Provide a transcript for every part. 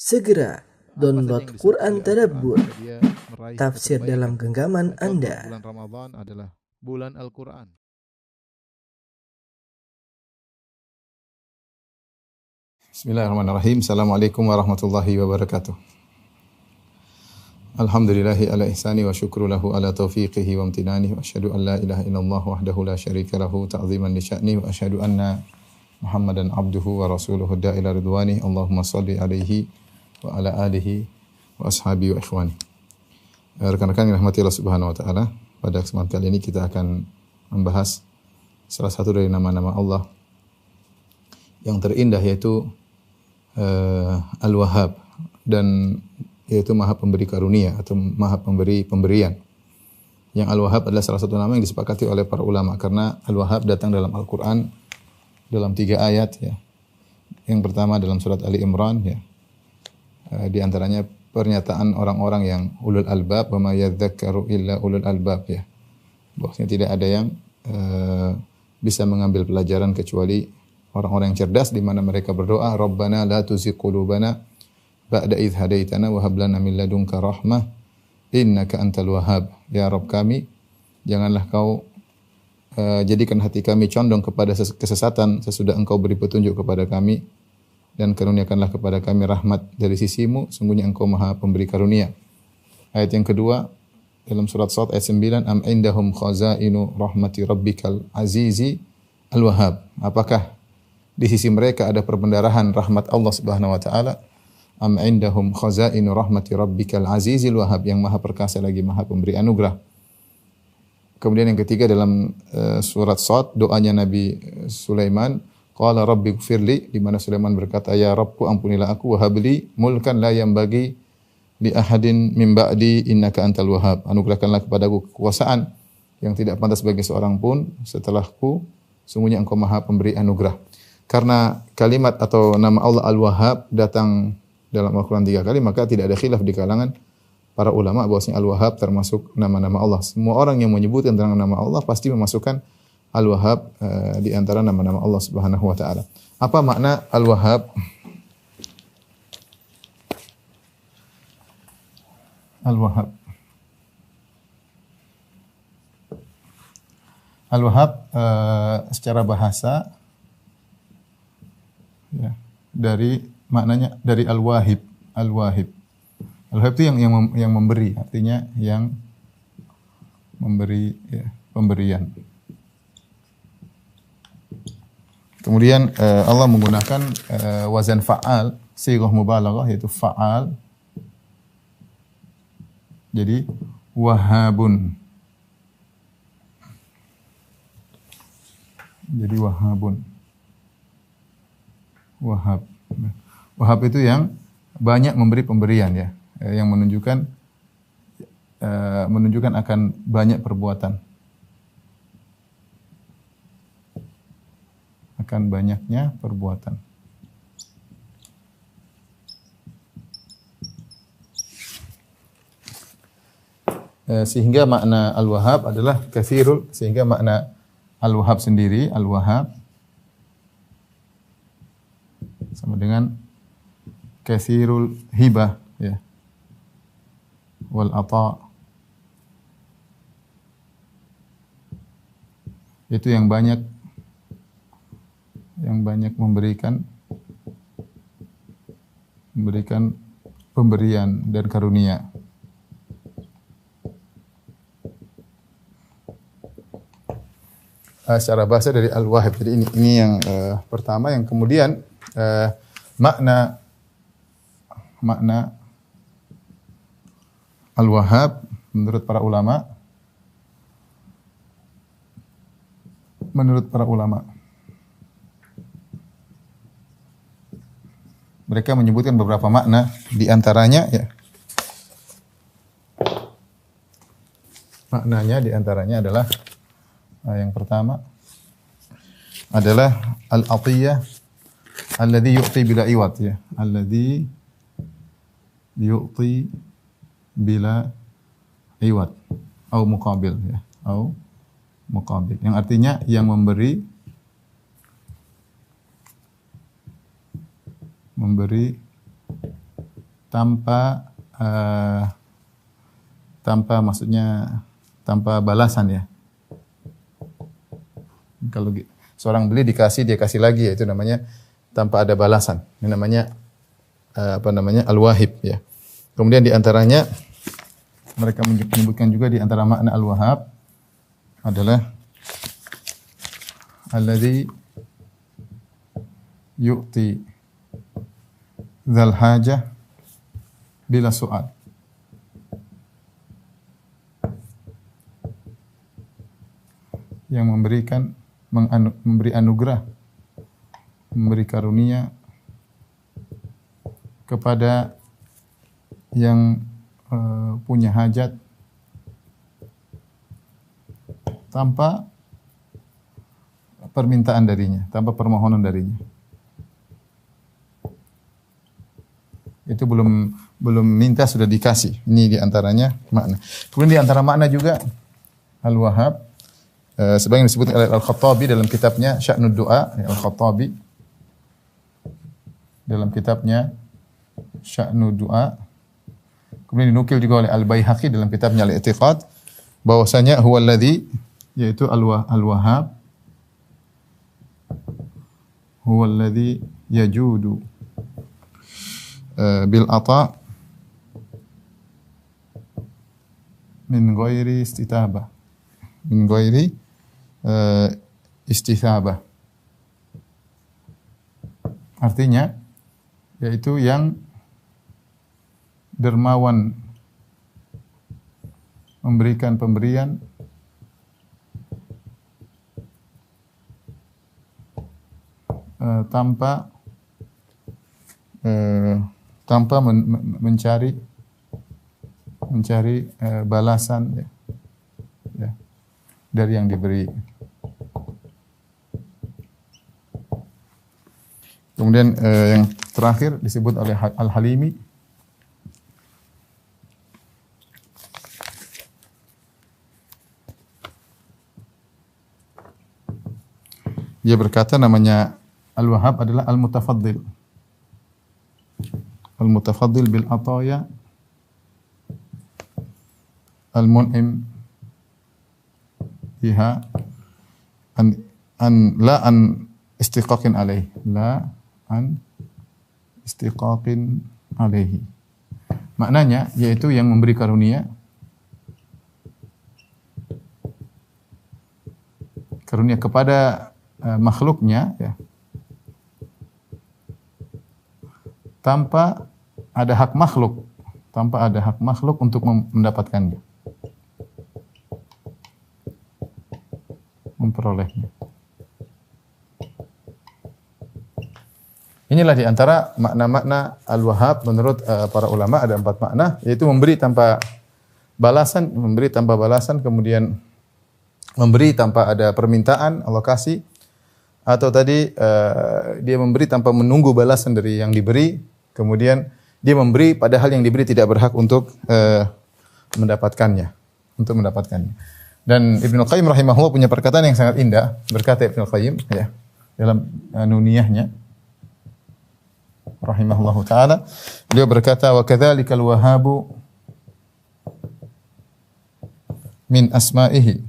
Segera download Apa saja yang Quran disebut oleh Tadabbur, Al-Quran, dia meraih tafsir kebaikan. dalam genggaman Contoh, Anda. bulan Ramadan adalah bulan Al-Quran. Bismillahirrahmanirrahim. Assalamualaikum warahmatullahi wabarakatuh. Alhamdulillahi ala ihsani wa syukru lahu ala taufiqihi wa amtinani wa asyhadu an la ilaha illallah wahdahu la syarika lahu ta'ziman li sya'ni wa asyhadu anna Muhammadan abduhu wa rasuluhu da'ila ridwani. Allahumma salli alaihi wa ala alihi wa ashabi wa ikhwani. Rekan-rekan yang rahmati Allah Subhanahu wa taala, pada kesempatan kali ini kita akan membahas salah satu dari nama-nama Allah yang terindah, yaitu Al-Wahhab, dan yaitu Maha Pemberi Karunia atau Maha Pemberi Pemberian. Yang Al-Wahhab adalah salah satu nama yang disepakati oleh para ulama karena Al-Wahhab datang dalam Al-Qur'an dalam 3 ayat ya. Yang pertama dalam surat Ali Imran ya. Di antaranya pernyataan orang-orang yang ulul albab, wa ma yadzakkaru illa ulul albab ya. Bahwasanya tidak ada yang bisa mengambil pelajaran kecuali orang-orang yang cerdas, di mana mereka berdoa, Rabbana la tuzigh qulubana ba'da idh hadaitana wa hab lana min ladunka rahmah innaka antal wahhab. Ya Rabb kami, janganlah kau jadikan hati kami condong kepada kesesatan sesudah engkau beri petunjuk kepada kami, dan karuniakanlah kepada kami rahmat dari sisimu, sungguhnya engkau Maha Pemberi karunia. Ayat yang kedua dalam surat Shad ayat 9, am indahum khazainu rahmati rabbikal azizi al-wahhab. Apakah di sisi mereka ada perpendarahan rahmat Allah Subhanahu wa taala? Am indahum khazainu rahmati rabbikal azizil wahhab, yang Maha perkasa lagi Maha Pemberi anugerah. Kemudian yang ketiga dalam surat Shad, doanya Nabi Sulaiman, qala rabbighfirli, di mana Sulaiman berkata, ya Rabbku ampunilah aku, wa habli mulkan la yanbaghi li ahadin min ba'di innaka antal wahhab. Anugerahkanlah kepadaku kekuasaan yang tidak pantas bagi seorang pun setelahku, sungguhnya engkau Maha Pemberi anugerah. Karena kalimat atau nama Allah Al-Wahhab datang dalam Al-Quran 3 kali, maka tidak ada khilaf di kalangan para ulama bahwasanya Al-Wahhab termasuk nama-nama Allah. Semua orang yang menyebut tentang nama Allah pasti memasukkan Al-Wahhab di antara nama-nama Allah Subhanahu wa taala. Apa makna Al-Wahhab? Al-Wahhab. Al-Wahhab secara bahasa ya, dari maknanya dari al-wahib, al-wahib. Al-wahib itu yang memberi, artinya yang memberi ya, pemberian. Kemudian Allah menggunakan wazan fa'al, sighah mubalaghah, yaitu fa'al. Jadi wahabun. Jadi wahabun. Wahab. Wahab itu yang banyak memberi pemberian ya, yang menunjukkan akan banyak perbuatan, akan banyaknya perbuatan. Sehingga makna Al-Wahhab adalah katsirul, sehingga makna Al-Wahhab sendiri, Al-Wahhab sama dengan katsirul hibah ya, wal ata, itu yang banyak memberikan pemberian dan karunia. Secara bahasa dari Al-Wahhab. Jadi ini yang pertama. Yang kemudian makna Al-Wahhab menurut para ulama mereka menyebutkan beberapa makna, di antaranya ya, maknanya di antaranya adalah yang pertama adalah al-atiyah alladhi yu'ti bila iwat ya, alladhi yu'ti bila iwat atau muqabil ya, atau muqabil, yang artinya yang memberi tanpa maksudnya tanpa balasan ya. Kalau seorang beli dikasih dia kasih lagi ya, itu namanya tanpa ada balasan. Ini namanya al-wahib ya. Kemudian di antaranya mereka menyebutkan juga di antara makna al-wahhab adalah alladzi yu'ti dzal hajah bila su'al. Yang memberi anugerah, memberi karunia kepada yang punya hajat tanpa permintaan darinya, tanpa permohonan darinya. Itu belum minta sudah dikasih. Ini di antaranya makna. Kemudian di antara makna juga al-wahhab sebagaimana disebut oleh Al-Khattabi dalam kitabnya Sya'nud Du'a, Al-Khattabi dalam kitabnya Sya'nud Du'a. Kemudian dinukil juga oleh Al-Baihaqi dalam kitabnya Al-I'tiqad bahwasanya huwallazi, yaitu al-wahhab, huwallazi yajudu bil ata min ghairi istitabah, min ghairi istithabah. Artinya yaitu yang dermawan memberikan pemberian tanpa mencari balasan ya, dari yang diberi. Kemudian yang terakhir disebut oleh Al-Halimi, dia berkata namanya Al-Wahhab adalah Al-Mutafaddil. Al-Mutafaddil bil ataya Al-Mun'im biha an istiqaqin alaih. La an istiqaqin alaihi. Maknanya yaitu yang memberi karunia kepada makhluknya ya, tanpa ada hak makhluk untuk mendapatkannya, memperolehnya. Inilah di antara makna-makna al-wahhab menurut para ulama. Ada 4 makna, yaitu memberi tanpa balasan, kemudian memberi tanpa ada permintaan, alokasi, atau tadi dia memberi tanpa menunggu balasan dari yang diberi, kemudian dia memberi padahal yang diberi tidak berhak untuk mendapatkannya, Dan Ibnu Qayyim rahimahullah punya perkataan yang sangat indah. Berkata Ibnu Qayyim ya dalam nuniyahnya rahimahullahu taala, beliau berkata wa kadzalikal wahhabu min asma'ihi.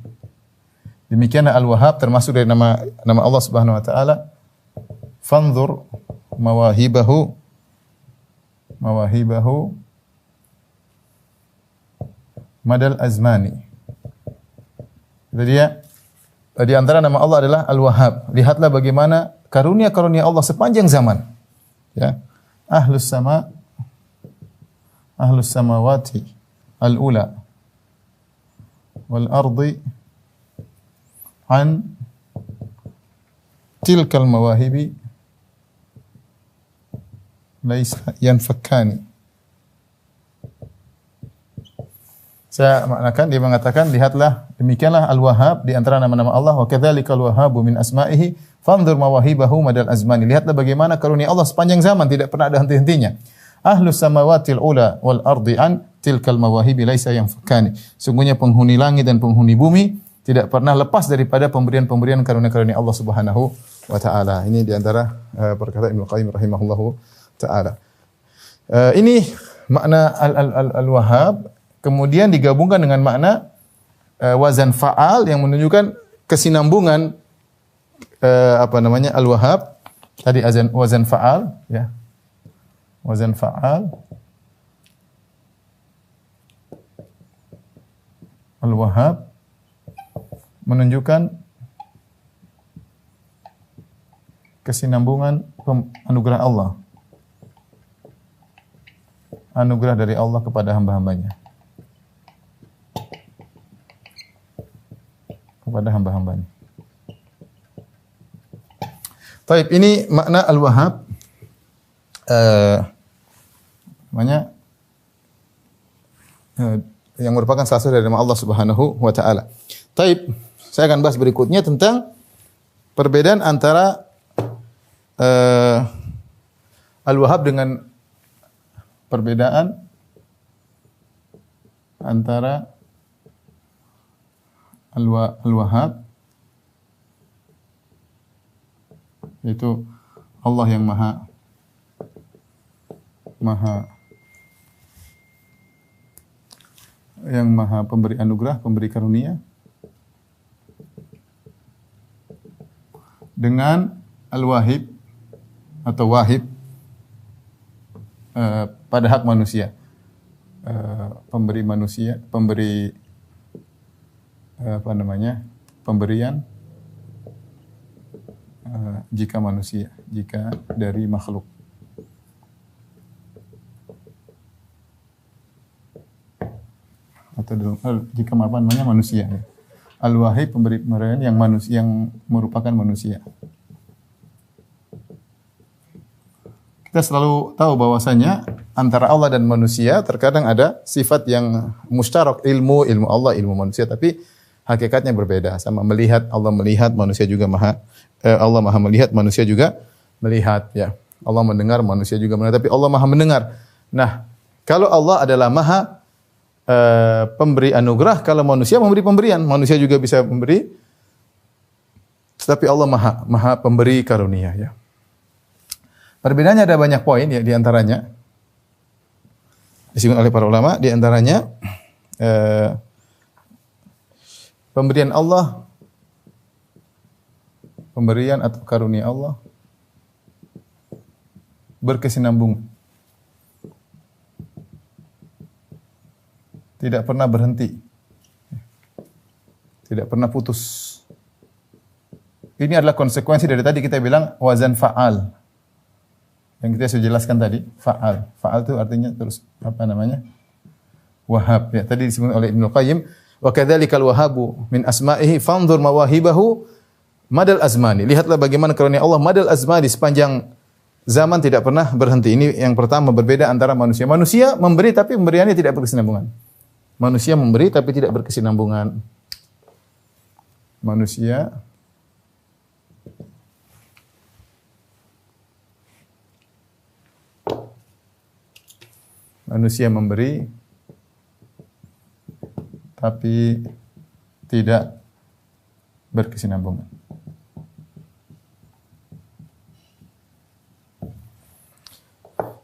Demikianlah al-wahhab termasuk dari nama Allah Subhanahu wa taala. Fanzur mawahibahu madal azmani. Jadi di antara nama Allah adalah Al-Wahhab. Lihatlah bagaimana karunia-karunia Allah sepanjang zaman. Ya. Ahlus samawati al-ula wal ardi an tilkal mawahibi laisa yanfakkani. Saya maknakan, dia mengatakan lihatlah demikianlah Al-Wahhab di antara nama-nama Allah, wa kadzalikal wahhabu min asma'ihi fanzur mawahibahu madal azmani. Lihatlah bagaimana karunia Allah sepanjang zaman, tidak pernah ada henti-hentinya. Ahlus samawatil ula wal ardi an tilkal mawahibi laisa yanfakkani. Sungguhnya penghuni langit dan penghuni bumi tidak pernah lepas daripada pemberian-pemberian karunia-karunia Allah Subhanahu wa taala. Ini di antara perkataan Ibnu Qayyim rahimahullahu taala. Ini makna al-Wahhab kemudian digabungkan dengan makna wazan fa'al yang menunjukkan kesinambungan al-Wahhab tadi wazan fa'al ya. Wazan fa'al al-Wahhab menunjukkan kesinambungan anugerah Allah. Anugerah dari Allah kepada hamba-hambanya. Kepada hamba-hambanya. Taib, ini makna al-Wahhab. Yang merupakan salah satu dari nama Allah Subhanahu wa taala. Taib, saya akan bahas berikutnya tentang perbedaan antara al-Wahhab dengan perbedaan antara al-Wahhab yaitu Allah yang maha pemberi anugerah, pemberi karunia, dengan al-Wahib atau Wahib pada hak manusia, pemberi manusia, pemberian jika dari makhluk. Atau jika manusia. Al-Wahib pemberian yang merupakan manusia. Kita selalu tahu bahwasanya antara Allah dan manusia terkadang ada sifat yang mustarak, ilmu Allah, ilmu manusia, tapi hakikatnya berbeda. Sama melihat, Allah melihat, manusia juga Allah maha melihat, manusia juga melihat ya. Allah mendengar, manusia juga mendengar, tapi Allah maha mendengar. Nah, kalau Allah adalah maha pemberi anugerah, kalau manusia memberi pemberian, manusia juga bisa memberi, tetapi Allah maha pemberi karunia ya. Perbedaannya ada banyak poin ya, di antaranya disebut oleh para ulama, di antaranya pemberian Allah, pemberian atau karunia Allah berkesinambungan. Tidak pernah berhenti. Tidak pernah putus. Ini adalah konsekuensi dari tadi kita bilang wazan fa'al. Yang kita sudah jelaskan tadi, fa'al. Fa'al itu artinya terus Wahhab. Ya, tadi disebut oleh Ibnu Qayyim, wa kadzalikal wahabu min asma'ihi fanzur mawahibahu madal azmani. Lihatlah bagaimana karunia Allah madal azmani, sepanjang zaman tidak pernah berhenti. Ini yang pertama berbeda antara manusia. Manusia memberi tapi pemberiannya tidak berkesinambungan. Manusia memberi tapi tidak berkesinambungan. Manusia memberi tapi tidak berkesinambungan.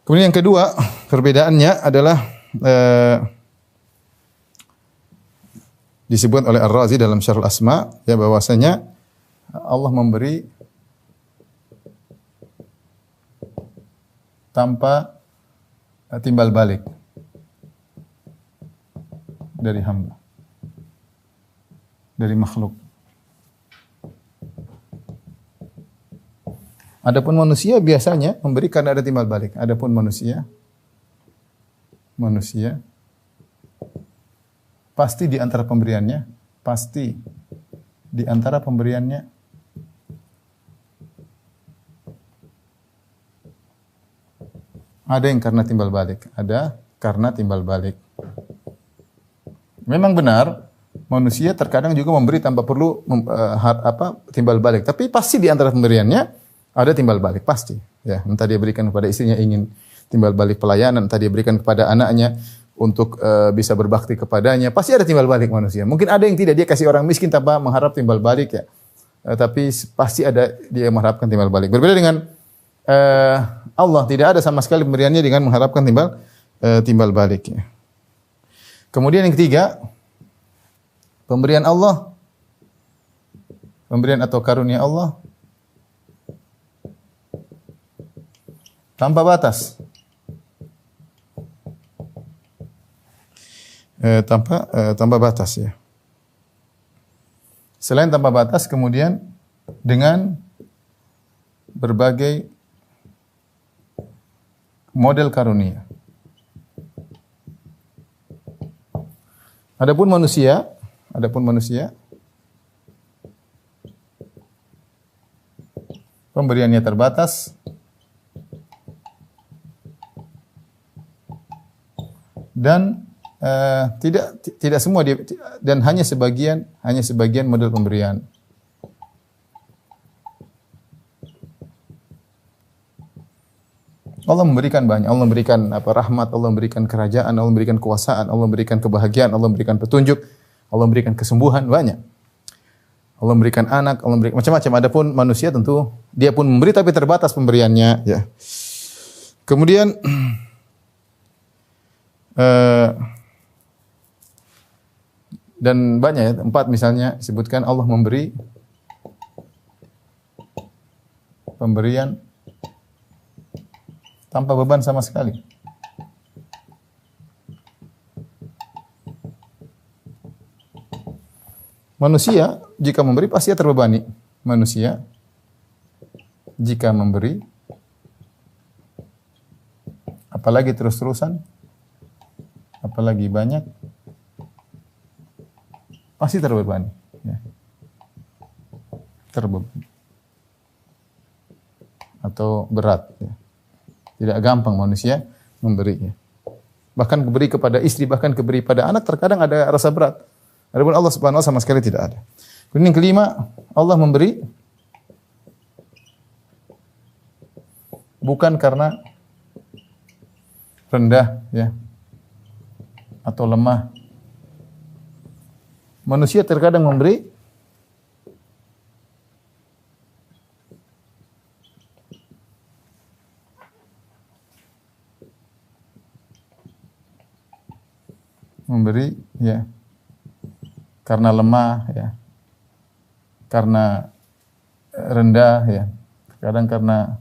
Kemudian yang kedua, perbedaannya adalah disebut oleh Ar-Razi dalam Syarh Al-Asma ya, bahwasanya Allah memberi tanpa timbal balik dari hamba, dari makhluk. Adapun manusia biasanya memberi karena ada timbal balik. Adapun manusia pasti di antara pemberiannya, ada yang karena timbal balik, ada karena timbal balik. Memang benar, manusia terkadang juga memberi tanpa perlu timbal balik, tapi pasti di antara pemberiannya ada timbal balik, pasti. Ya, entah dia berikan kepada istrinya ingin timbal balik pelayanan, entah dia berikan kepada anaknya untuk bisa berbakti kepadanya, pasti ada timbal balik manusia. Mungkin ada yang tidak, dia kasih orang miskin tanpa mengharap timbal balik ya. Tapi pasti ada dia mengharapkan timbal balik. Berbeda dengan Allah, tidak ada sama sekali pemberiannya dengan mengharapkan timbal balik ya. Kemudian yang ketiga, pemberian Allah, pemberian atau karunia Allah tanpa batas. Tanpa batas ya. Selain tanpa batas, kemudian dengan berbagai model karunia. Adapun manusia pemberiannya terbatas dan tidak semua dia, dan hanya sebagian model pemberian. Allah memberikan banyak, Allah memberikan rahmat, Allah memberikan kerajaan, Allah memberikan kekuasaan, Allah memberikan kebahagiaan, Allah memberikan petunjuk, Allah memberikan kesembuhan, banyak. Allah memberikan anak, Allah memberikan macam-macam. Adapun manusia tentu dia pun memberi tapi terbatas pemberiannya ya. Kemudian dan banyak ya, 4 misalnya disebutkan Allah memberi pemberian tanpa beban sama sekali. Manusia jika memberi pasti terbebani. Manusia jika memberi, apalagi terus-terusan, apalagi banyak, pasti terbebani. Ya. Terbebani. Atau berat. Ya. Tidak gampang manusia memberi. Ya. Bahkan beri kepada istri, bahkan beri pada anak, terkadang ada rasa berat. Adapun Allah Subhanahu wa taala sama sekali tidak ada. Kemudian yang kelima, Allah memberi bukan karena rendah ya atau lemah. Manusia terkadang memberi ya karena lemah ya, karena rendah ya, kadang karena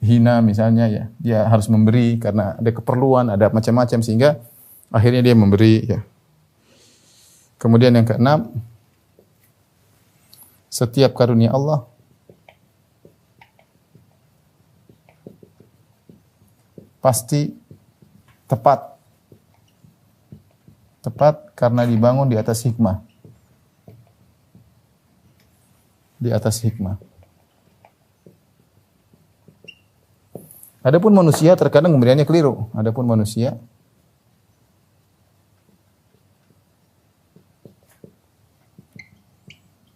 hina misalnya ya, dia harus memberi karena ada keperluan, ada macam-macam sehingga akhirnya dia memberi ya. Kemudian yang keenam, setiap karunia Allah pasti tepat karena dibangun di atas hikmah. Di atas hikmah. Adapun manusia terkadang pemberiannya keliru. Adapun manusia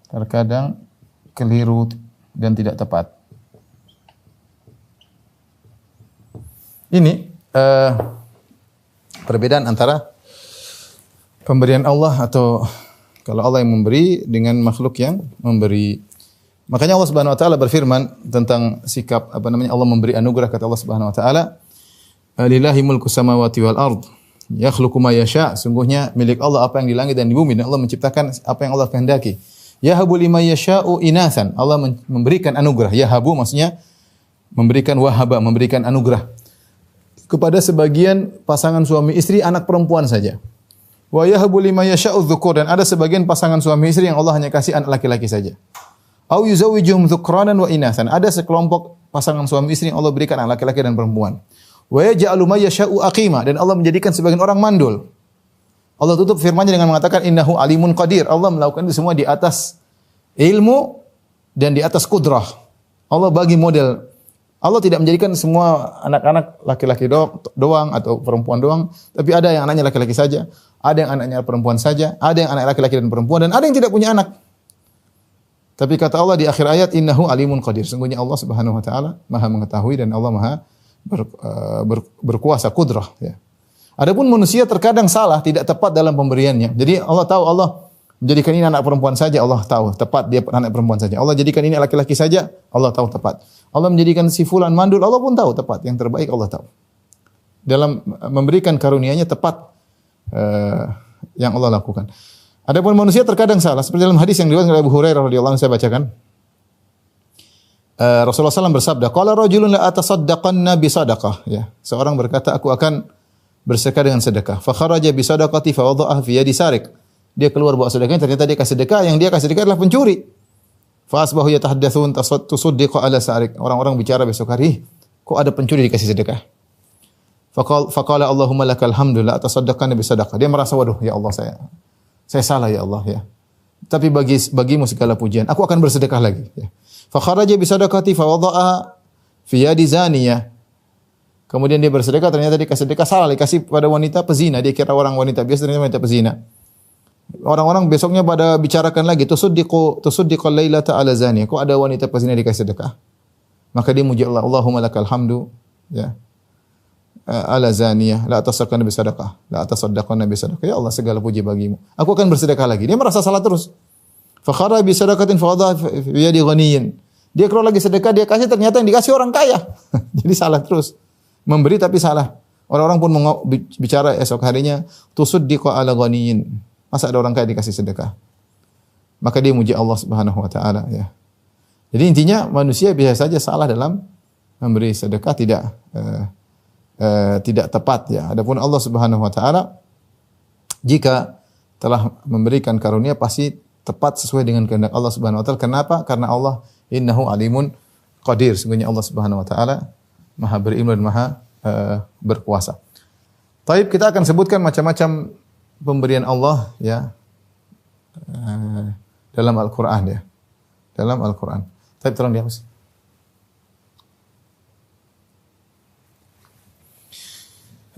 terkadang keliru dan tidak tepat. Ini perbedaan antara pemberian Allah atau kalau Allah yang memberi dengan makhluk yang memberi. Makanya Allah Subhanahu wa taala berfirman tentang sikap Allah memberi anugerah, kata Allah Subhanahu wa taala, "Lillahi mulku samawati wal ard, yakhluqu ma yasha." Sungguhnya milik Allah apa yang di langit dan di bumi, dan Allah menciptakan apa yang Allah kehendaki. Yahabu liman yasha'u inasan. Allah memberikan anugerah. Yahabu maksudnya memberikan wahaba, memberikan anugerah kepada sebagian pasangan suami istri anak perempuan saja. Wa yahabu liman yasha'u dzukur, dan ada sebagian pasangan suami istri yang Allah hanya kasih anak laki-laki saja. Au yuzawwijuhum dzukranan wa inasan. Ada sekelompok pasangan suami istri yang Allah berikan anak laki-laki dan perempuan. Wa yaj'alu may yasha'u aqima, dan Allah menjadikan sebagian orang mandul. Allah tutup firman-Nya dengan mengatakan innahu alimun qadir. Allah melakukan itu semua di atas ilmu dan di atas kudrah. Allah bagi model. Allah tidak menjadikan semua anak-anak laki-laki doang atau perempuan doang, tapi ada yang anaknya laki-laki saja, ada yang anaknya perempuan saja, ada yang anak laki-laki dan perempuan, dan ada yang tidak punya anak. Tapi kata Allah di akhir ayat, innahu alimun qadir. Sungguhnya Allah Subhanahu wa taala Maha mengetahui dan Allah Maha berkuasa, kudrah ya. Adapun manusia terkadang salah, tidak tepat dalam pemberiannya. Jadi Allah tahu, Allah menjadikan ini anak perempuan saja, Allah tahu tepat dia anak perempuan saja. Allah jadikan ini laki-laki saja, Allah tahu tepat. Allah menjadikan si fulan mandul, Allah pun tahu tepat. Yang terbaik Allah tahu. dalam memberikan karunia-Nya tepat yang Allah lakukan. Adapun manusia terkadang salah, seperti dalam hadis yang diriwayatkan oleh Abu Hurairah radhiyallahu anhu, saya bacakan. Rasulullah SAW bersabda, "Qala rajulun la atasaddaqanna bi sadaqah." Ya, seorang berkata, aku akan bersedekah dengan sedekah. Fa kharaja bi sadaqati fa wada'aha fi yadi sarik. Dia keluar bawa sedekahnya, ternyata dia kasih sedekah, yang dia kasih sedekah adalah pencuri. Fa asbahu yatahaddatsun tusuddiqu ala sarik. Orang-orang bicara besok hari, kok ada pencuri dikasih sedekah? Faqala Allahumma lakal hamdu la atasaddaqanna bi sadaqah. Dia merasa, waduh, ya Allah, saya salah ya Allah ya. Tapi bagimu segala pujian. Aku akan bersedekah lagi ya. Fa kharaja bi sadaqati fa wada'aha fi yadi zaniyah. Kemudian dia bersedekah, ternyata dia kasih sedekah salah, dikasih pada wanita pezina. Dia kira orang wanita biasa, ternyata wanita pezina. Orang-orang besoknya pada bicarakan lagi, tusuddiqul lailata ala zaniyah. Kok ada wanita pezina dikasih sedekah? Maka dia muji Allah, Allahumma lakal hamdu ya. Ala zaniyah la atasaddaqna bi sadaqah la atasaddaqna bi sadaqah. Ya Allah, segala puji bagimu, aku akan bersedekah lagi. Dia merasa salah terus. Fa khara bi sadaqatin fa wada'a fi yadi ghaniyin. Dia keluar lagi sedekah, dia kasih, ternyata yang dikasih orang kaya. Jadi salah terus, memberi tapi salah. Orang-orang pun bicara esok harinya, tusuddiqu ala ghaniyin. Masa ada orang kaya dikasih sedekah? Maka dia muji Allah Subhanahu wa taala ya. Jadi intinya manusia biasa saja salah dalam memberi sedekah, tidak tepat ya. Adapun Allah Subhanahu wa taala jika telah memberikan karunia pasti tepat sesuai dengan kehendak Allah Subhanahu wa taala. Kenapa? Karena Allah innahu alimun qadir. Sungguhnya Allah Subhanahu wa taala Maha berilmu dan Maha berkuasa. Taib, kita akan sebutkan macam-macam pemberian Allah ya dalam Al-Qur'an ya. Dalam Al-Qur'an. Taib, tolong dihapus.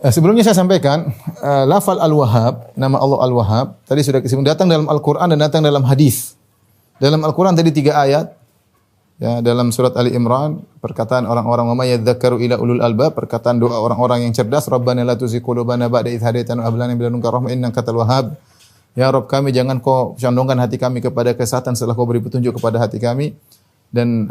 Sebelumnya saya sampaikan lafal Al-Wahhab, nama Allah Al-Wahhab tadi sudah disebut, datang dalam Al-Qur'an dan datang dalam hadis. Dalam Al-Qur'an tadi 3 ayat. Ya, dalam surat Ali Imran perkataan orang-orang wa may yadhakkaru ila ulul albab, perkataan doa orang-orang yang cerdas, Rabbana la tuzigh qulubana ba'da idh hadaitana wa hab lana min ladunka rahmah innaka antal wahhab. Ya Rabb kami, jangan kau condongkan hati kami kepada kesesatan setelah kau beri petunjuk kepada hati kami. Dan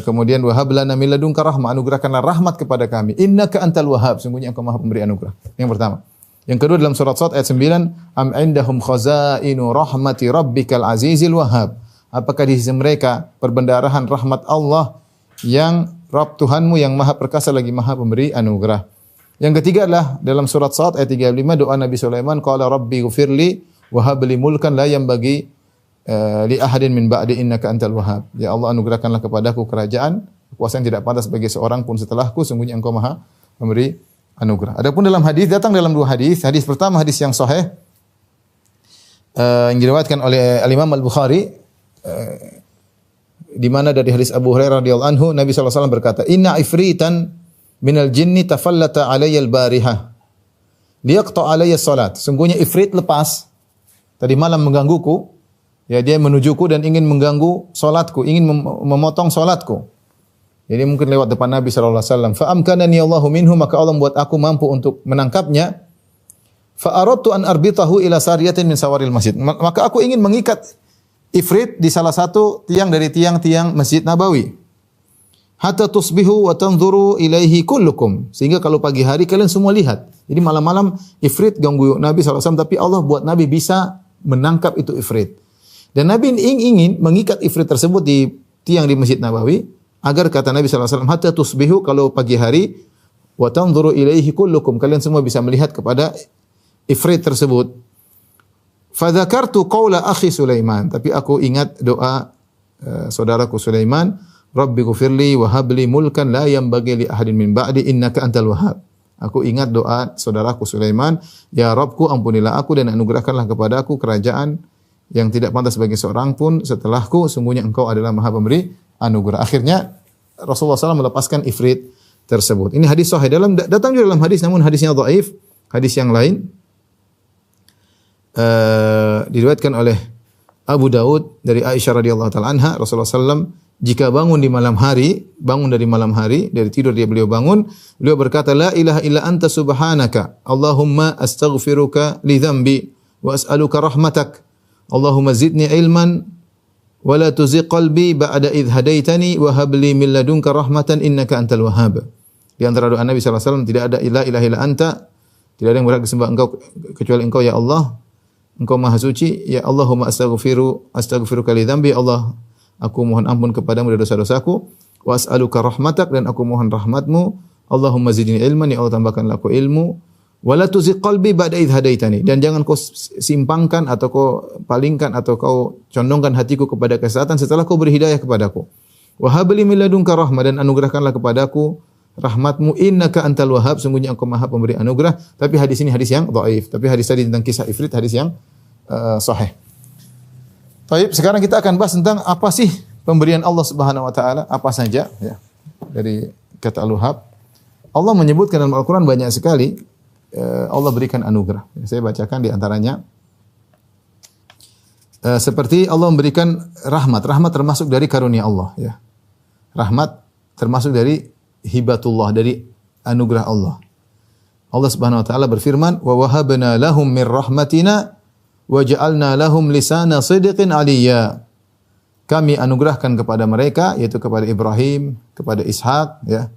kemudian wahab lana min ladunka rahmah, anugerahkanlah rahmat kepada kami. Innaka antal wahhab, sungguhnya engkau Maha pemberi anugerah. Yang pertama. Yang kedua dalam surat Shad ayat 9, am indahum khazainu rahmati rabbikal azizil wahhab. Apakah di sisi mereka perbendaharahan rahmat Allah yang Rabb Tuhanmu yang Maha perkasa lagi Maha pemberi anugerah. Yang ketiga adalah dalam surat Shad ayat 35, doa Nabi Sulaiman, qala rabbi ghfirli wa hab li mulkan la yanbaghi li ahadin min ba'di innaka antal wahhab. Ya Allah, anugerahkanlah kepadaku kerajaan, kekuasaan tidak pantas bagi seorang pun setelahku, sungguhnya Engkau Maha memberi anugerah. Adapun dalam hadis, datang dalam 2 hadis. Hadis pertama hadis yang sahih yang diriwayatkan oleh Al-Imam Al-Bukhari, di mana dari hadis Abu Hurairah radhiyallahu anhu, Nabi sallallahu alaihi wasallam berkata, "Inna ifritan minal jinni tafallata alayya al-barihah liyaqta alayya salat." Sungguhnya ifrit lepas tadi malam menggangguku, ya dia menujuku dan ingin mengganggu salatku, ingin memotong salatku. Jadi mungkin lewat depan Nabi sallallahu alaihi wasallam. Fa amkanani Allahu minhu, maka Allah membuat aku mampu untuk menangkapnya. Fa aradtu an arbitahu ila sariyatin min sawaril masjid. Maka aku ingin mengikat ifrit di salah satu tiang dari tiang-tiang Masjid Nabawi. Hatta tusbihu wa tanzuru ilaihi kullukum. Sehingga kalau pagi hari kalian semua lihat. Jadi malam-malam ifrit ganggu Nabi SAW, tapi Allah buat Nabi bisa menangkap itu ifrit. Dan Nabi ingin mengikat ifrit tersebut di tiang di Masjid Nabawi, agar kata Nabi SAW, hatta tusbihu, kalau pagi hari, wa tanzuru ilaihi kullukum, kalian semua bisa melihat kepada ifrit tersebut. Fadzakartu qaula akhi Sulaiman, tapi aku ingat doa saudaraku Sulaiman, Rabbi ghfirli wa habli mulkan la yanbaghi li ahadin min ba'di innaka antal wahhab. Aku ingat doa saudaraku Sulaiman, ya Rabbku, ampunilah aku dan anugerahkanlah kepadaku kerajaan yang tidak pantas bagi seorang pun setelahku, sungguhnya Engkau adalah Maha pemberi anugerah. Akhirnya Rasulullah SAW melepaskan ifrit tersebut. Ini hadis sahih, datang juga dalam hadis, namun hadisnya dhaif. Hadis yang lain diriwayatkan oleh Abu Daud dari Aisyah radhiyallahu taala anha, Rasulullah SAW jika bangun dari malam hari, dari tidur beliau bangun, beliau berkata, la ilaha illa anta subhanaka, Allahumma astaghfiruka li dhanbi wa as'aluka rahmatak, Allahumma zidni ilman wa la tuzigh qalbi ba'da idh hadaitani wa hab li min ladunka rahmatan innaka antal wahhab. Di antara doa Nabi sallallahu alaihi wasallam tidak ada la ilaha illa anta, tidak ada yang berhak disembah engkau kecuali engkau ya Allah. Engkau Maha Suci, ya Allahumma astaghfiruka li dzambi, Allah aku mohon ampun kepadamu dari dosa-dosaku, wa as'aluka rahmatak, dan aku mohon rahmatmu. Allahumma zidni ilman, ya Allah tambahkanlah aku ilmu. Wa la tuzigh qalbi ba'da idh hadaitani, dan jangan kau simpangkan atau kau palingkan atau kau condongkan hatiku kepada kesesatan setelah kau beri hidayah kepadaku. Wa hab li min ladunka rahmah, dan anugerahkanlah kepadaku rahmatmu, innaka antal wahhab, sungguhnya engkau Maha pemberi anugerah. Tapi hadis ini hadis yang dhaif. Tapi hadis tadi tentang kisah ifrit hadis yang sahih. Baik, sekarang kita akan bahas tentang apa sih pemberian Allah Subhanahu wa taala, apa saja ya. Dari kata al-wahhab, Allah menyebutkan dalam Al-Qur'an banyak sekali Allah berikan anugerah. Saya bacakan di antaranya. Seperti Allah memberikan rahmat. Rahmat termasuk dari karunia Allah ya. Rahmat termasuk dari hibatullah, dari anugerah Allah. Allah Subhanahu wa taala berfirman, "Wa wahabna lahum min rahmatina wa ja'alna lahum lisana sidqin aliyya." Kami anugerahkan kepada mereka, yaitu kepada Ibrahim, kepada Ishak ya.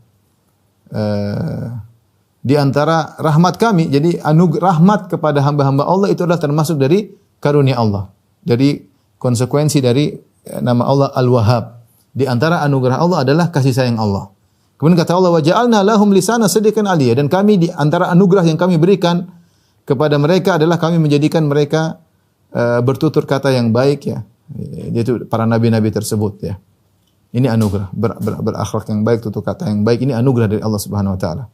Di antara rahmat kami, jadi rahmat kepada hamba-hamba Allah itu adalah termasuk dari karunia Allah. Dari konsekuensi dari nama Allah Al-Wahhab. Di antara anugerah Allah adalah kasih sayang Allah. Kemudian kata Allah, wa ja'alna lahum lisana sidqin aliyya, dan kami di antara anugerah yang kami berikan kepada mereka adalah kami menjadikan mereka bertutur kata yang baik ya. Yaitu para nabi-nabi tersebut ya. Ini anugerah, berakhlak yang baik, tutur kata yang baik, ini anugerah dari Allah Subhanahu wa taala.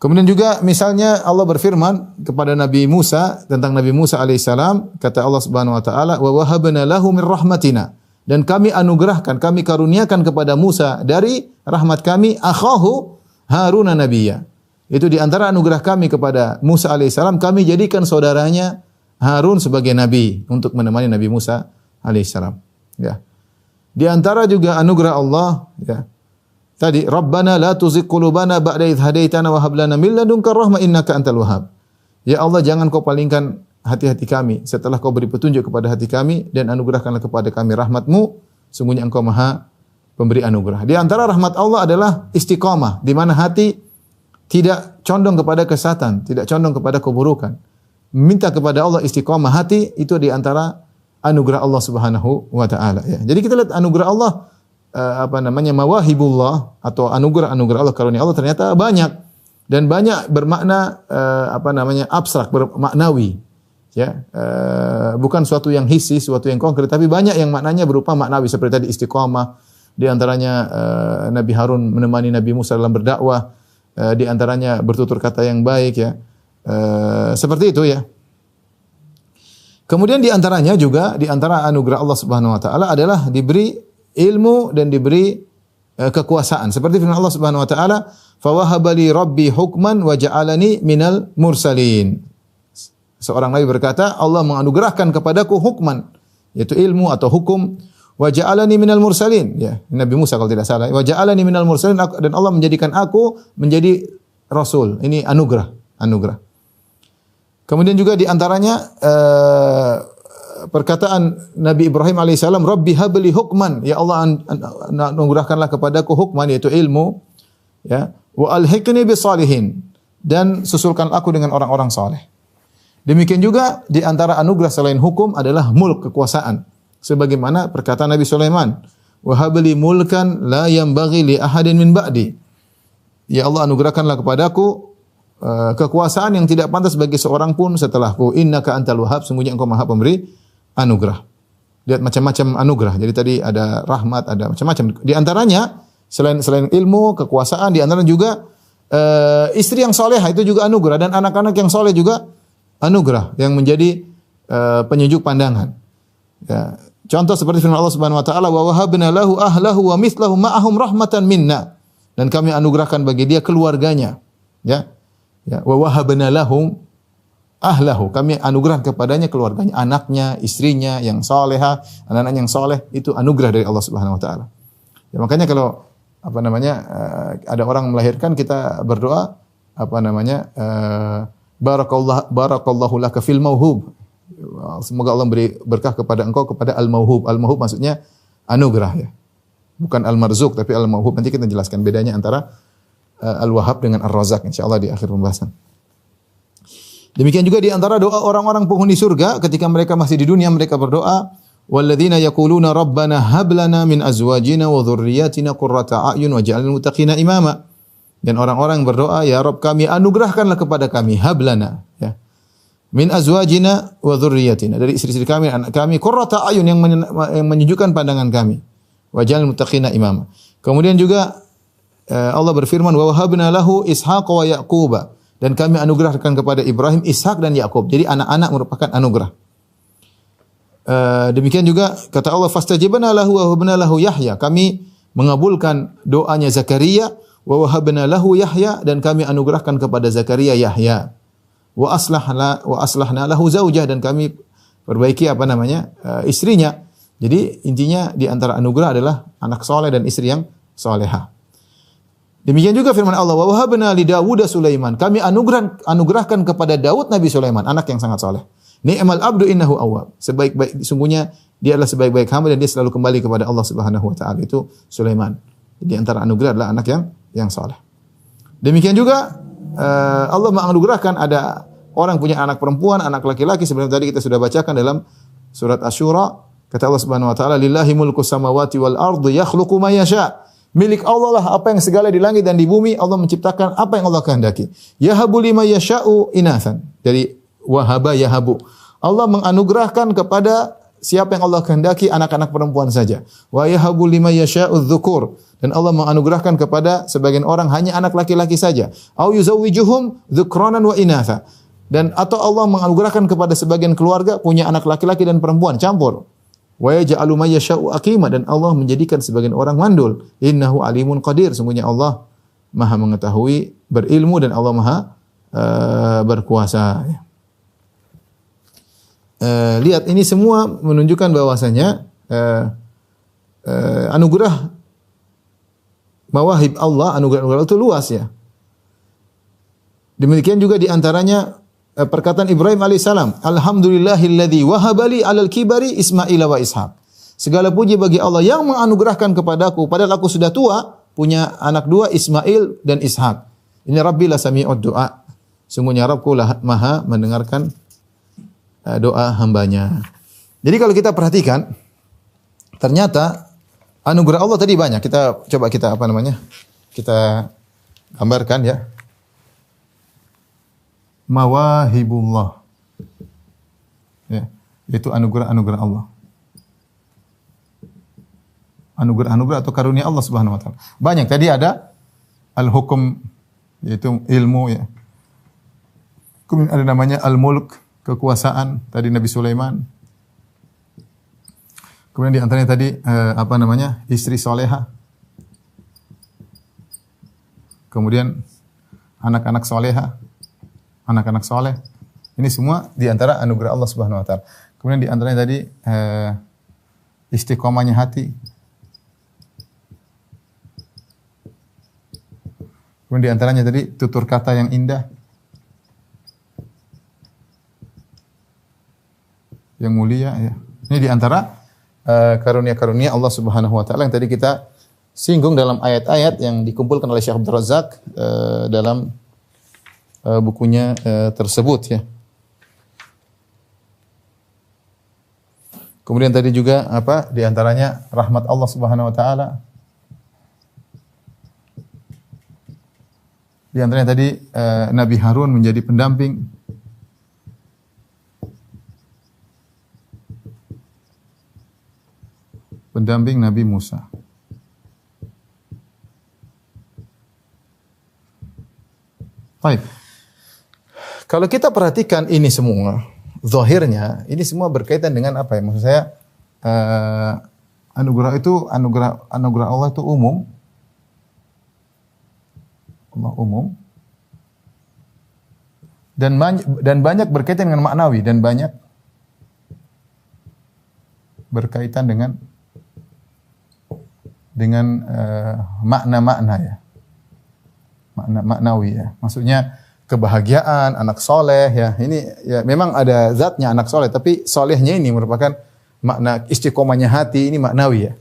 Kemudian juga misalnya Allah berfirman kepada Nabi Musa tentang Nabi Musa alaihissalam, kata Allah Subhanahu wa taala, wa wahabna lahu min rahmatina, dan kami anugerahkan, kami karuniakan kepada Musa dari rahmat kami akhahu Harun nabiyya. Itu di antara anugerah kami kepada Musa alaihissalam, kami jadikan saudaranya Harun sebagai nabi untuk menemani Nabi Musa alaihissalam. Ya. Di antara juga anugerah Allah ya. Tadi Rabbana la tuzigh qulubana ba'da idh hadaitana wa hab lana min ladunka rahmah innaka antal wahhab. Ya Allah, jangan kau palingkan hati-hati kami setelah kau beri petunjuk kepada hati kami, dan anugerahkanlah kepada kami rahmatmu, sungguhnya engkau Maha pemberi anugerah. Di antara rahmat Allah adalah istiqamah, di mana hati tidak condong kepada kesesatan, tidak condong kepada keburukan. Minta kepada Allah istiqamah hati, itu di antara anugerah Allah Subhanahu wa taala ya. Jadi kita lihat anugerah Allah mawahibullah atau anugerah-anugerah Allah, karunia Allah ternyata banyak, dan banyak bermakna abstrak, bermaknawi ya. Bukan suatu yang hissi, suatu yang konkret, tapi banyak yang maknanya berupa maknawi, seperti tadi istiqamah, di antaranya Nabi Harun menemani Nabi Musa dalam berdakwah, di antaranya bertutur kata yang baik ya. Seperti itu ya. Kemudian di antaranya juga, di antara anugerah Allah Subhanahu wa taala adalah diberi ilmu dan diberi kekuasaan. Seperti firman Allah Subhanahu wa taala, "Fa wahaba li rabbi hukman wa ja'alani minal mursalin." Seorang nabi berkata, Allah menganugerahkan kepadaku hukman, yaitu ilmu atau hukum, wa ja'alani minal mursalin. Ya, Nabi Musa kalau tidak salah. Wa ja'alani minal mursalin, dan Allah menjadikan aku menjadi rasul. Ini anugerah. Kemudian juga di antaranya perkataan Nabi Ibrahim alaihissalam, Rabbi habli hukman, ya Allah anugerahkanlah kepadaku hukman, yaitu ilmu ya, wa alhiqni bis salihin, dan susulkan aku dengan orang-orang saleh. Demikian juga di antara anugerah selain hukum adalah mulk, kekuasaan, sebagaimana perkataan Nabi Sulaiman, wa habli mulkan la yanbaghi li ahadin min ba'di, ya Allah anugerahkanlah kepadaku kekuasaan yang tidak pantas bagi seorang pun setelahku, innaka antal wahhab, sungguhnya engkau Maha pemberi anugerah. Lihat macam-macam anugerah. Jadi tadi ada rahmat, ada macam-macam. Di antaranya selain ilmu, kekuasaan, di antaranya juga istri yang soleh, itu juga anugerah, dan anak-anak yang soleh juga anugerah yang menjadi penyejuk pandangan. Ya. Contoh seperti firman Allah Subhanahu wa taala, wa wahabna lahu ahlahu wa mithlahu ma'ahum rahmatan minna, dan kami anugerahkan bagi dia keluarganya. Ya. Ya, wa wahabna lahum ahlahu, kami anugerah kepadanya keluarganya, anaknya, istrinya yang salehah, anak-anak yang saleh, itu anugerah dari Allah Subhanahu wa taala. Ya, makanya kalau ada orang melahirkan, kita berdoa barakallahu laka fil mauhub. Semoga Allah beri berkah kepada engkau kepada al-mauhub. Al-mauhub maksudnya anugerah ya. Bukan al-marzuk tapi al-mauhub. Nanti kita jelaskan bedanya antara Al-Wahhab dengan Ar-Razzaq insyaallah di akhir pembahasan. Demikian juga di antara doa orang-orang penghuni surga ketika mereka masih di dunia mereka berdoa, walladzina yaquluna rabbana hab lana min azwajina wa dhurriyyatina qurrata a'yun waj'alna lil muttaqina imama. Dan orang-orang berdoa, ya Rabb kami anugerahkanlah kepada kami hab lana ya. Min azwajina wa dhurriyyatina, dari istri-istri kami, anak kami, qurrata a'yun yang menyejukkan pandangan kami. Waj'alna lil muttaqina imama. Kemudian juga Allah berfirman, wa wahabna lahu Ishaq wa Yaquba, dan kami anugerahkan kepada Ibrahim, Ishak dan Yakub. Jadi anak-anak merupakan anugerah. Demikian juga kata Allah, fastajibna lahu wa wahabna lahu Yahya, kami mengabulkan doanya Zakaria, wa wahabna lahu Yahya, dan kami anugerahkan kepada Zakaria Yahya. Wa aslahna lahu zaujah, dan kami perbaiki istrinya. Jadi intinya di antara anugerah adalah anak soleh dan istri yang solehah. Demikian juga firman Allah, wa wahabna li Dawud Sulaiman, kami anugerahkan kepada Daud Nabi Sulaiman, anak yang sangat soleh. Ni'mal abdu innahu awwab, sebaik-baik sungguhnya dia adalah sebaik-baik hamba dan dia selalu kembali kepada Allah Subhanahu wa taala. Itu Sulaiman. Di antara anugerah adalah anak yang soleh. Demikian juga Allah menganugerahkan ada orang punya anak perempuan, anak laki-laki, sebenarnya tadi kita sudah bacakan dalam surat Asy-Syura, kata Allah Subhanahu wa taala, lillahi mulku samawati wal ardi yakhluqu ma yasha. Milik Allah lah apa yang segala di langit dan di bumi, Allah menciptakan apa yang Allah kehendaki. Yahabu liman yasha'u inathan, dari wahaba yahabu. Allah menganugerahkan kepada siapa yang Allah kehendaki anak-anak perempuan saja. Wa yahabu liman yasha'u dzukur, dan Allah menganugerahkan kepada sebagian orang hanya anak laki-laki saja. Au yuzawwijuhum dzukranan wa inatha, dan atau Allah menganugerahkan kepada sebagian keluarga punya anak laki-laki dan perempuan campur. Wa yaj'alu may yasha'u aqima, dan Allah menjadikan sebagian orang mandul. Innahu alimun qadir, sungguhnya Allah Maha mengetahui, berilmu, dan Allah Maha berkuasa. Lihat, ini semua menunjukkan bahwasanya anugerah mawahib Allah, anugerah itu luas ya. Demikian juga di antaranya perkataan Ibrahim alaihissalam, alhamdulillahilladzi wahabali alal kibari Ismail wa Ishaq. Segala puji bagi Allah yang menganugerahkan kepadaku, padahal aku sudah tua, punya anak dua, Ismail dan Ishak. Ini Rabbi la sami'ud du'a. Sungguhnya Rabbku lah Maha mendengarkan doa hambanya. Jadi kalau kita perhatikan, ternyata anugerah Allah tadi banyak. Kita gambarkan ya. Mawahibullah, ya, itu anugerah-anugerah Allah. Anugerah-anugerah atau karunia Allah Subhanahu wa taala. Banyak. Tadi ada al-hukum, yaitu ilmu ya. Kemudian ada namanya al-mulk, kekuasaan, tadi Nabi Sulaiman. Kemudian di antaranya tadi istri soleha. Kemudian anak-anak soleha. Anak-anak soleh. Ini semua di antara anugerah Allah Subhanahu wa taala. Kemudian di antaranya tadi istiqomahnya hati. Kemudian di antaranya tadi tutur kata yang indah. Yang mulia ya. Ini di antara karunia-karunia Allah Subhanahu wa taala yang tadi kita singgung dalam ayat-ayat yang dikumpulkan oleh Syekh Abdul Razak dalam bukunya tersebut ya. Kemudian tadi juga di antaranya rahmat Allah Subhanahu wa taala. Di antaranya tadi Nabi Harun menjadi pendamping. Pendamping Nabi Musa. Baik. Kalau kita perhatikan ini semua, zahirnya ini semua berkaitan dengan apa ya? Maksud saya anugerah Allah itu umum. Allah umum. Dan banyak berkaitan dengan maknawi dan banyak berkaitan dengan makna-makna ya. Maknawi ya. Maksudnya kebahagiaan, anak soleh ya. Ini ya memang ada zatnya anak soleh, tapi solehnya ini merupakan makna istiqomahnya hati, ini maknawi ya.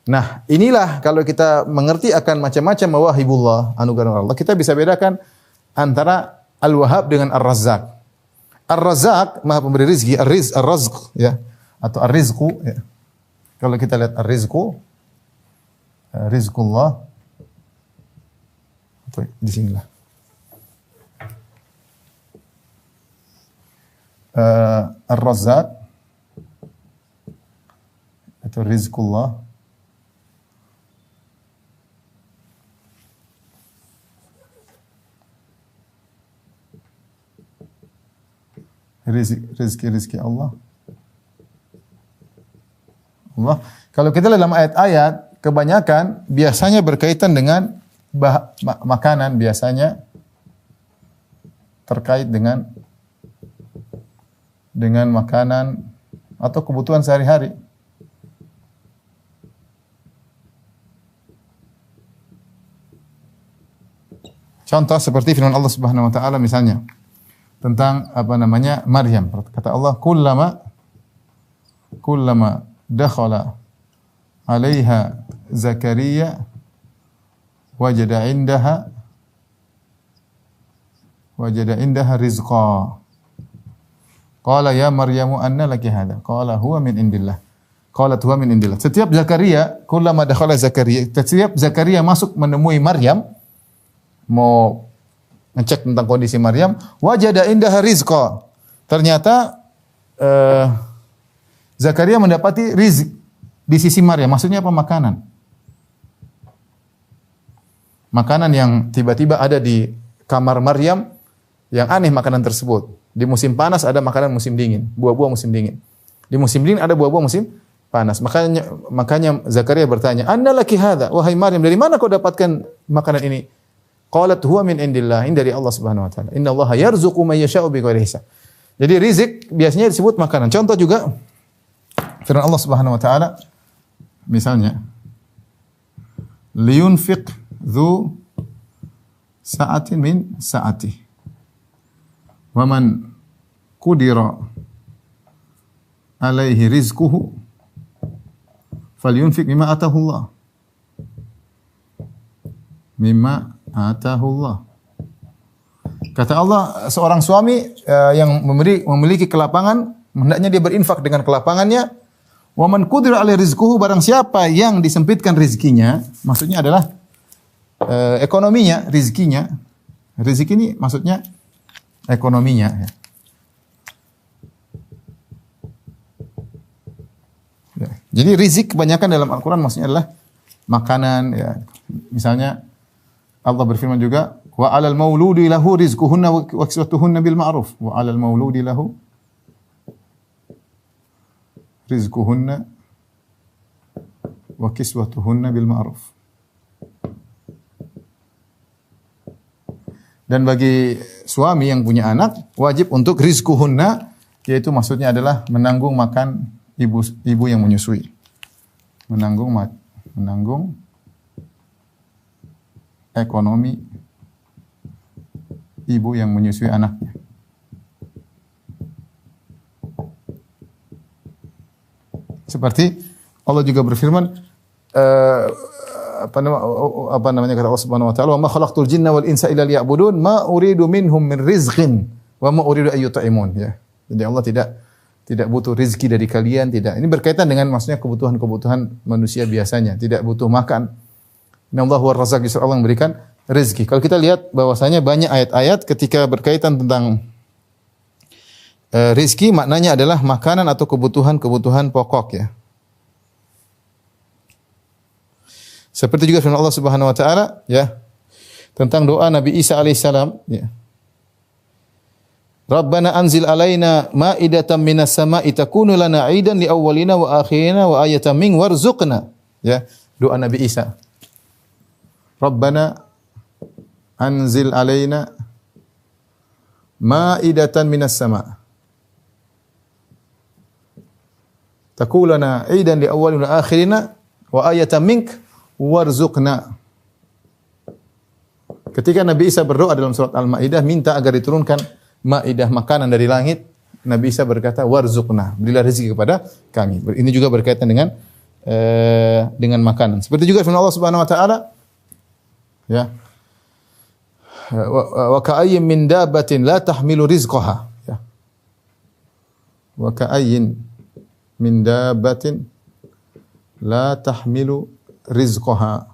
Nah, inilah kalau kita mengerti akan macam-macam mawahibullah, anugerah Allah, kita bisa bedakan antara Al-Wahhab dengan Ar-Razzaq. Ar-Razzaq, Maha pemberi rezeki, Ar-Rizq, ya, atau Ar-Rizqu, ya. Kalau kita lihat Ar-Rizqu, Rizqullah, atau di sinilah. Ar-Razzaq atau Rizqullah, rezeki Allah. Allah. Kalau kita lihat dalam ayat-ayat, kebanyakan biasanya berkaitan dengan makanan, biasanya terkait dengan makanan atau kebutuhan sehari-hari. Contoh seperti firman Allah Subhanahu wa taala misalnya tentang Maryam. Kata Allah, kullama dakhala 'alaiha Zakaria wajada indaha rizqa. Qala ya Maryamu anna laki hadha? Qala huwa min indillah. Qalat huwa min indillah. Setiap Zakaria masuk menemui Maryam, mau ngecek tentang kondisi Maryam, wajada indaha rizqa. Ternyata Zakaria mendapati rizq di sisi Maryam. Maksudnya apa? Makanan. Makanan yang tiba-tiba ada di kamar Maryam, yang aneh makanan tersebut. Di musim panas ada makanan musim dingin, buah-buah musim dingin. Di musim dingin ada buah-buah musim panas. Makanya Zakaria bertanya, "Anna laki hadza?" Wahai Maryam, dari mana kau dapatkan makanan ini? Qalat huwa min indillah, ini dari Allah Subhanahu wa taala. Innallaha yarzuqu may yasha'u bighairi hisab. Jadi rizq biasanya disebut makanan. Contoh juga firman Allah Subhanahu wa taala misalnya, liyunfiq dzu sa'atin min sa'ati. Wa man qudira alaihi rizquhu falyunfiq mimma atahu Allah. Mimma atahullah. Kata Allah, seorang suami yang memiliki kelapangan, hendaknya dia berinfak dengan kelapangannya. Wa man qudira alaihi rizquhu, barang siapa yang disempitkan rezekinya, maksudnya adalah ekonominya, rezekinya. Rezeki ini maksudnya ekonominya, ya. Ya. Jadi rizq kebanyakan dalam Al-Quran maksudnya adalah makanan, ya. Misalnya Allah berfirman juga, wa 'alal mauludi lahu rizquhunna wa kiswatuhunna bil ma'ruf. Wa 'alal mauludi lahu rizquhunna wa kiswatuhunna bil ma'ruf. Dan bagi suami yang punya anak wajib untuk rizquhunna, yaitu maksudnya adalah menanggung makan ibu yang menyusui. Menanggung ekonomi ibu yang menyusui anaknya. Seperti Allah juga berfirman, kata Allah Subhanahu wa taala, "Wa ma khalaqtul jinna wal insa illa liya'budun, ma uridu minhum min rizqin wa ma uridu an yut'imun." Ya. Jadi Allah tidak butuh rezeki dari kalian, tidak. Ini berkaitan dengan maksudnya kebutuhan manusia biasanya, tidak butuh makan. Innallaha huwar razzaq, justru Allah yang memberikan rezeki. Kalau kita lihat bahwasanya banyak ayat-ayat ketika berkaitan tentang rezeki, maknanya adalah makanan atau kebutuhan pokok, ya. Seperti juga firman Allah Subhanahu wa taala, ya, tentang doa Nabi Isa alaihissalam, ya. Rabbana anzil alaina ma'idatan minas sama'i takunu lana 'idan li awwalina wa akhirina wa ayatan min warzuqna. Ya, doa Nabi Isa. Rabbana anzil alaina ma'idatan minas sama' takunu lana 'idan li awwalina wa akhirina wa ayatan mink warzuqna. Ketika Nabi Isa berdoa dalam surat Al-Maidah minta agar diturunkan maidah, makanan dari langit, Nabi Isa berkata warzuqna, berilah rezeki kepada kami. Ini juga berkaitan dengan dengan makanan. Seperti juga firman Allah Subhanahu wa taala, ya. Wa ka'ayyin min dabbatin la tahmilu rizqaha, ya. Wa ka'ayyin min dabbatin la tahmilu rizqaha.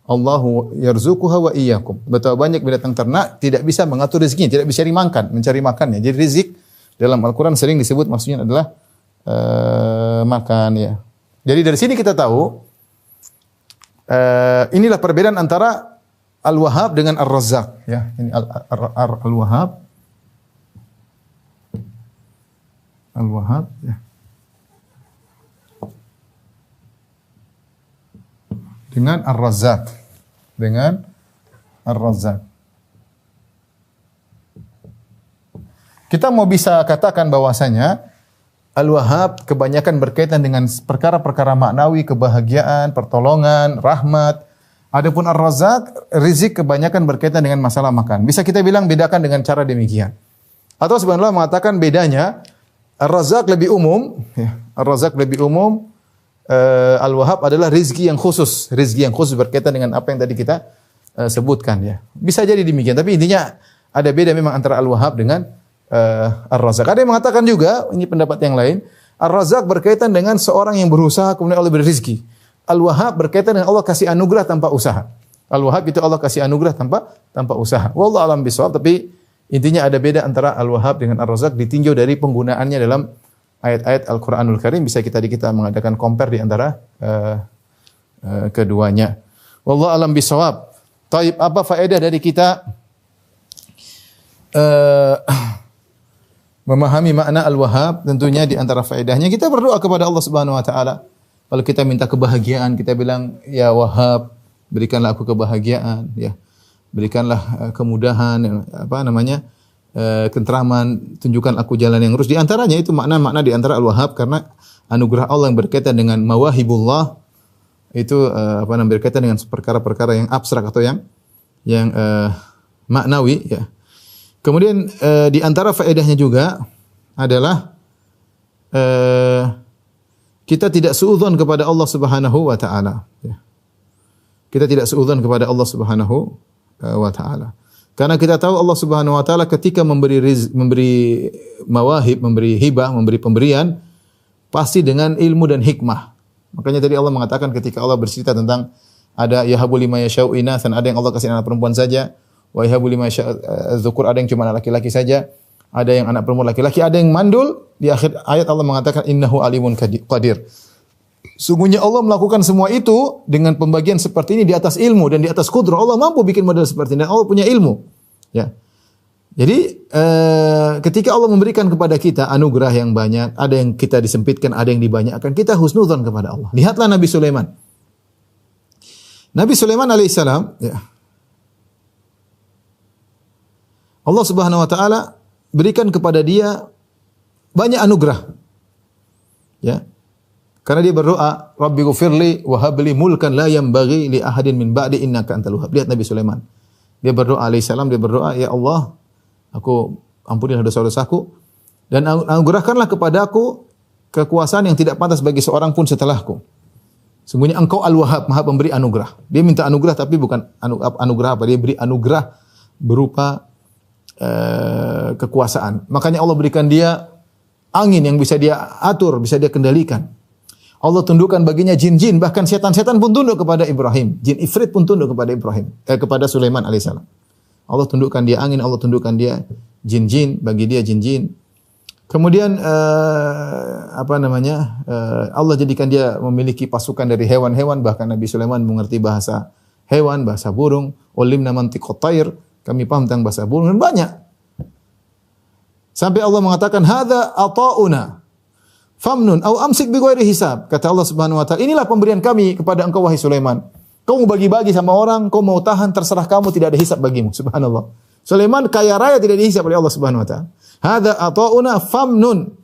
Allahu yarzuquha wa iyyakum. Betapa banyak binatang ternak tidak bisa mengatur rezekinya, tidak bisa mencari makannya. Jadi rizq dalam Al-Qur'an sering disebut maksudnya adalah makan, ya. Jadi dari sini kita tahu inilah perbedaan antara Al-Wahhab dengan Ar-Razzaq, ya. Ini Al-Wahhab, Al-Wahhab, ya. Dengan Ar-Razzaq. Dengan Ar-Razzaq. Kita mau bisa katakan bahwasanya Al-Wahhab kebanyakan berkaitan dengan perkara-perkara maknawi, kebahagiaan, pertolongan, rahmat. Adapun Ar-Razzaq, rizq kebanyakan berkaitan dengan masalah makan. Bisa kita bilang bedakan dengan cara demikian. Atau sebenarnya mengatakan bedanya Ar-Razzaq lebih umum, ya. Ar-Razzaq lebih umum. Al-Wahhab adalah rizki yang khusus berkaitan dengan apa yang tadi kita sebutkan, ya. Bisa jadi demikian, tapi intinya ada beda memang antara Al-Wahhab dengan Ar-Razzaq. Ada yang mengatakan juga, ini pendapat yang lain, Ar-Razzaq berkaitan dengan seorang yang berusaha kemudian Allah beri rizki. Al-Wahhab berkaitan dengan Allah kasih anugerah tanpa usaha. Al-Wahhab itu Allah kasih anugerah tanpa usaha. Wallahu a'lam bishawab, tapi intinya ada beda antara Al-Wahhab dengan Ar-Razzaq ditinjau dari penggunaannya dalam ayat-ayat Al-Qur'anul Karim. Bisa kita mengadakan compare di antara keduanya. Wallahu a'lam bishawab. Taib, apa faedah dari kita memahami makna Al-Wahhab? Tentunya di antara faedahnya kita berdoa kepada Allah Subhanahu wa taala. Kalau kita minta kebahagiaan, kita bilang, ya Wahhab, berikanlah aku kebahagiaan, ya. Berikanlah kemudahan, kenteraman, tunjukkan aku jalan yang lurus. Di antaranya itu makna-makna di antara Al-Wahhab, karena anugerah Allah yang berkaitan dengan mawahibullah itu berkaitan dengan perkara-perkara yang abstrak atau yang maknawi, ya. Kemudian di antara faedahnya juga adalah kita tidak suudzon kepada Allah Subhanahu wa taala, ya. Kita tidak suudzon kepada Allah Subhanahu wa taala. Karena kita tahu Allah Subhanahu wa taala ketika memberi mawahib, memberi hibah, memberi pemberian pasti dengan ilmu dan hikmah. Makanya tadi Allah mengatakan ketika Allah bercerita tentang ada yahabu lima yasha'u inasan, ada yang Allah kasih anak perempuan saja, wa yahabu lima yasha'u dzukur, ada yang cuma anak laki-laki saja, ada yang anak perempuan laki-laki, ada yang mandul. Di akhir ayat Allah mengatakan innahu alimun qadir. Sungguhnya Allah melakukan semua itu dengan pembagian seperti ini di atas ilmu dan di atas kudrah. Allah mampu bikin model seperti ini dan Allah punya ilmu, ya. Jadi ketika Allah memberikan kepada kita anugerah yang banyak, ada yang kita disempitkan, ada yang dibanyakkan, kita husnudzon kepada Allah. Lihatlah Nabi Sulaiman. Nabi Sulaiman alaihissalam, ya. Allah Subhanahu wa taala berikan kepada dia banyak anugerah, ya. Karena dia berdoa, Rabbi ghufirli wa habli mulkan la yanbaghi li ahadin min ba'di innaka antal wahhab. Lihat Nabi Sulaiman. Dia berdoa alaihissalam, dia berdoa, ya Allah, aku ampunilah dosa-dosaku dan anugerahkanlah kepadaku kekuasaan yang tidak pantas bagi seorang pun setelahku. Sungguhnya Engkau Al-Wahhab, Maha Pemberi anugerah. Dia minta anugerah tapi bukan anugerah apa? Dia beri anugerah berupa kekuasaan. Makanya Allah berikan dia angin yang bisa dia atur, bisa dia kendalikan. Allah tundukkan baginya jin-jin, bahkan setan-setan pun tunduk kepada Ibrahim. Jin Ifrit pun tunduk kepada kepada Sulaiman alaihissalam. Allah tundukkan dia angin, Allah tundukkan dia jin-jin, bagi dia jin-jin. Kemudian Allah jadikan dia memiliki pasukan dari hewan-hewan, bahkan Nabi Sulaiman mengerti bahasa hewan, bahasa burung. Ulimna mantiqat thair, kami paham tentang bahasa burung, dan banyak. Sampai Allah mengatakan, hadza ata'una famnun au amsik bi ghairi hisab. Kata Allah Subhanahu wa taala, inilah pemberian kami kepada engkau wahai Sulaiman. Kau mau bagi-bagi sama orang, kau mau tahan, terserah kamu, tidak ada hisab bagimu. Subhanallah. Sulaiman kaya raya, tidak dihisab oleh Allah Subhanahu wa taala. Hadza ata'una famnun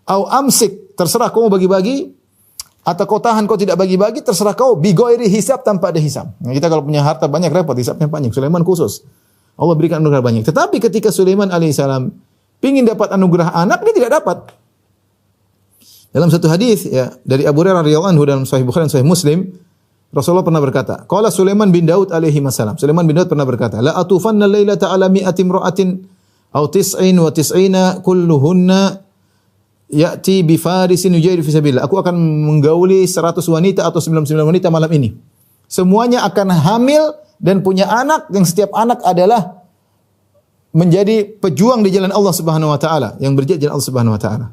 au amsik, terserah kau mau bagi-bagi atau kau tahan, kau tidak bagi-bagi, terserah kau, bi ghairi hisab, tanpa ada hisab. Nah, kita kalau punya harta banyak repot, hisabnya panjang. Sulaiman khusus. Allah berikan anugerah banyak. Tetapi ketika Sulaiman alaihissalam pingin dapat anugerah anak, dia tidak dapat. Dalam satu hadis ya dari Abu Hurairah radhiyallahu anhu dalam Sahih Bukhari dan Sahih Muslim, Rasulullah pernah berkata, qala Sulaiman bin Daud alaihi wasallam. Sulaiman bin Daud pernah berkata, la atufanna lailata ala mi'ati imra'atin aw tis'in wa tis'ina kulluhunna ya'ti bi farisin yujahidu fi sabilillah. Aku akan menggauli 100 wanita atau 99 wanita malam ini. Semuanya akan hamil dan punya anak, yang setiap anak adalah menjadi pejuang di jalan Allah Subhanahu wa taala, yang berjihad di jalan Allah Subhanahu wa taala.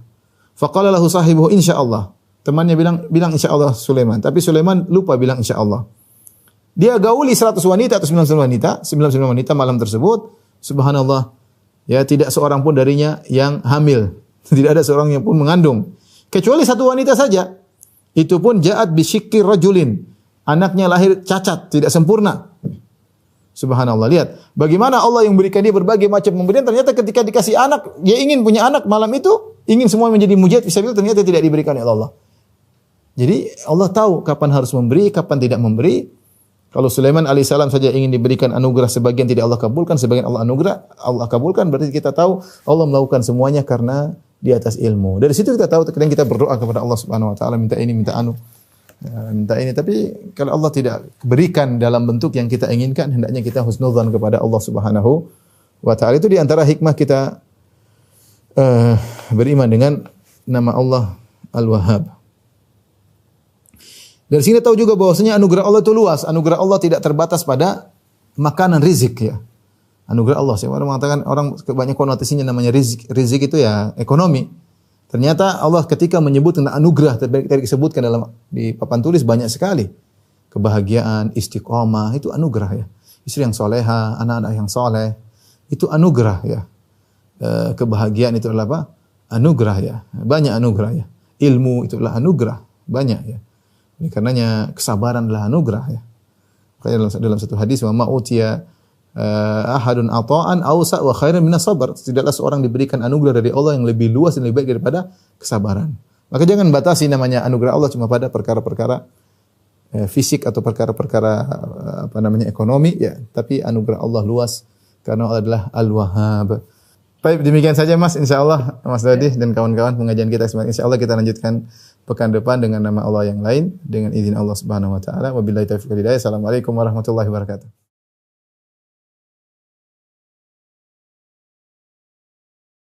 Faqala lahu sahibuhu insyaallah. Temannya bilang insyaallah Sulaiman, tapi Sulaiman lupa bilang insyaallah. Dia gauli 100 wanita atau 99 wanita malam tersebut. Subhanallah. Ya, tidak seorang pun darinya yang hamil. Tidak ada seorang yang pun mengandung. Kecuali satu wanita saja. Itu pun ja'at bisyikki rajulin. Anaknya lahir cacat, tidak sempurna. Subhanallah. Lihat, bagaimana Allah yang memberikan dia berbagai macam pemberian, ternyata ketika dikasih anak, dia ingin punya anak malam itu, ingin semua menjadi mujahid fisabilillah, ternyata tidak diberikan oleh Allah. Jadi Allah tahu kapan harus memberi, kapan tidak memberi. Kalau Sulaiman alaihissalam saja ingin diberikan anugerah, sebagian tidak Allah kabulkan, sebagian Allah kabulkan, berarti kita tahu Allah melakukan semuanya karena di atas ilmu. Dari situ kita tahu, kadang kita berdoa kepada Allah Subhanahu wa taala, minta ini, minta anu. Minta ini, tapi kalau Allah tidak berikan dalam bentuk yang kita inginkan, hendaknya kita husnudzan kepada Allah Subhanahu wa taala. Itu di antara hikmah kita beriman dengan nama Allah Al-Wahhab. Dari sini tahu juga bahwasanya anugerah Allah itu luas. Anugerah Allah tidak terbatas pada makanan, rizki ya. Anugerah Allah. Saya mengatakan orang banyak konotasinya namanya rizki. Rizki itu ya ekonomi. Ternyata Allah ketika menyebut tentang anugerah, tadi disebutkan di papan tulis banyak sekali. Kebahagiaan, istiqomah, itu anugerah ya. Istri yang soleha, anak-anak yang soleh, itu anugerah ya. Kebahagiaan itu adalah apa? Anugerah ya. Banyak anugerah ya. Ilmu itu adalah anugerah. Banyak ya. Ini karenanya kesabaran adalah anugerah ya. Makanya dalam satu hadis, wa ma'utiya ahadun ata'an awsa wa khairan minas sabar. Tidaklah seorang diberikan anugerah dari Allah yang lebih luas dan lebih baik daripada kesabaran. Maka jangan batasi namanya anugerah Allah cuma pada perkara-perkara fisik atau perkara-perkara ekonomi ya, tapi anugerah Allah luas karena Allah adalah Al-Wahhab. Baik, demikian saja Mas, insyaallah Mas Dadi dan kawan-kawan pengajian kita. Insyaallah kita lanjutkan pekan depan dengan nama Allah yang lain dengan izin Allah Subhanahu wa taala. Wabillahi taufiq wal hidayah. Assalamualaikum warahmatullahi wabarakatuh.